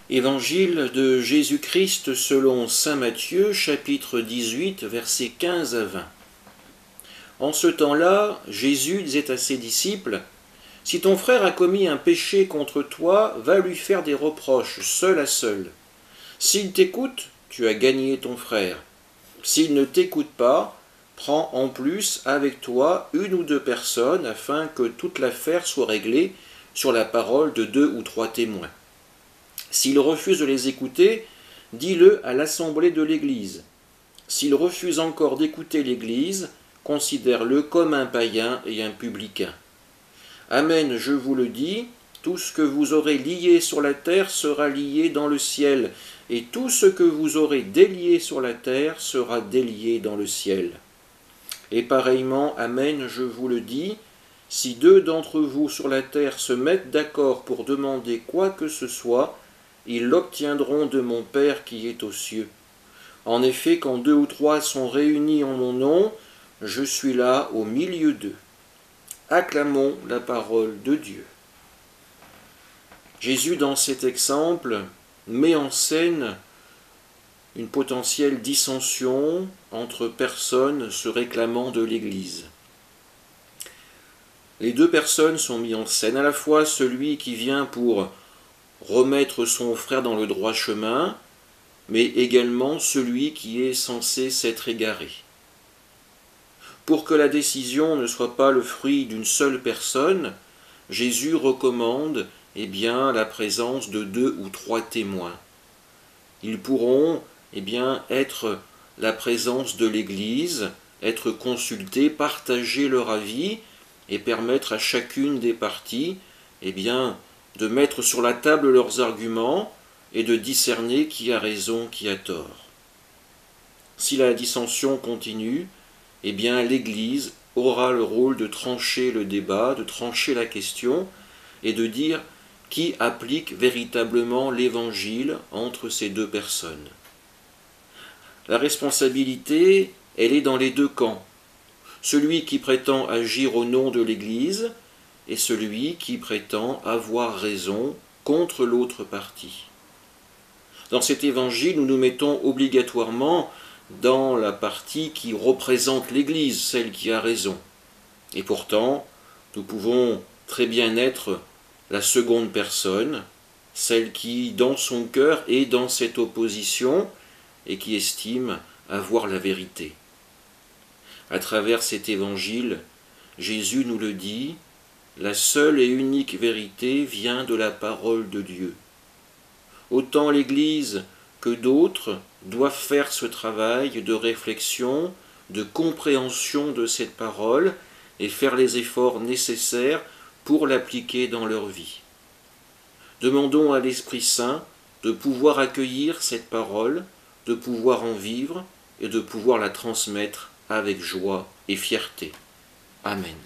Évangile de Jésus-Christ selon saint Matthieu, chapitre 18, versets 15 à 20. En ce temps-là, Jésus disait à ses disciples : « Si ton frère a commis un péché contre toi, va lui faire des reproches, seul à seul. S'il t'écoute, tu as gagné ton frère. S'il ne t'écoute pas, prends en plus avec toi une ou deux personnes, afin que toute l'affaire soit réglée sur la parole de 2 ou 3 témoins. S'il refuse de les écouter, dis-le à l'assemblée de l'Église. S'il refuse encore d'écouter l'Église, considère-le comme un païen et un publicain. Amen, je vous le dis, tout ce que vous aurez lié sur la terre sera lié dans le ciel, et tout ce que vous aurez délié sur la terre sera délié dans le ciel. Et pareillement, amen, je vous le dis, si 2 d'entre vous sur la terre se mettent d'accord pour demander quoi que ce soit, ils l'obtiendront de mon Père qui est aux cieux. En effet, quand 2 ou 3 sont réunis en mon nom, je suis là au milieu d'eux. Acclamons la parole de Dieu. Jésus, dans cet exemple, met en scène une potentielle dissension entre personnes se réclamant de l'Église. Les 2 personnes sont mises en scène, à la fois celui qui vient pour remettre son frère dans le droit chemin, mais également celui qui est censé s'être égaré. Pour que la décision ne soit pas le fruit d'une seule personne, Jésus recommande la présence de 2 ou 3 témoins. Ils pourront être la présence de l'Église, être consultés, partager leur avis et permettre à chacune des parties de mettre sur la table leurs arguments et de discerner qui a raison, qui a tort. Si la dissension continue, l'Église aura le rôle de trancher le débat, de trancher la question et de dire qui applique véritablement l'Évangile entre ces 2 personnes. La responsabilité, elle est dans les 2 camps. Celui qui prétend agir au nom de l'Église et celui qui prétend avoir raison contre l'autre partie. Dans cet évangile, nous nous mettons obligatoirement dans la partie qui représente l'Église, celle qui a raison. Et pourtant, nous pouvons très bien être la seconde personne, celle qui, dans son cœur, est dans cette opposition et qui estime avoir la vérité. À travers cet évangile, Jésus nous le dit, la seule et unique vérité vient de la parole de Dieu. Autant l'Église que d'autres doivent faire ce travail de réflexion, de compréhension de cette parole et faire les efforts nécessaires pour l'appliquer dans leur vie. Demandons à l'Esprit Saint de pouvoir accueillir cette parole, de pouvoir en vivre et de pouvoir la transmettre avec joie et fierté. Amen.